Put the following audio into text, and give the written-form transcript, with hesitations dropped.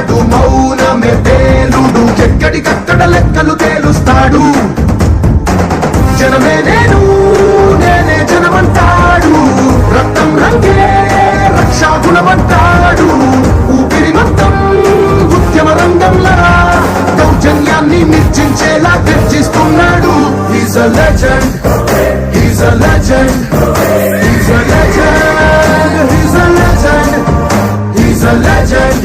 పలకడు మౌనమే పేలుడు ఎక్కడికక్కడ లెక్కలు తేలుస్తాడు జనమే నేను నేనే జనమంటాడు రక్తం రంగే రక్షాగుణమంటాడు ఊపిరి మొత్తం ఉద్యమ రంగంలా దౌర్జన్యాన్ని నిర్చించేలా గర్జిస్తున్నాడు He's a legend He's a legend He's a legend He's a legend He's a legend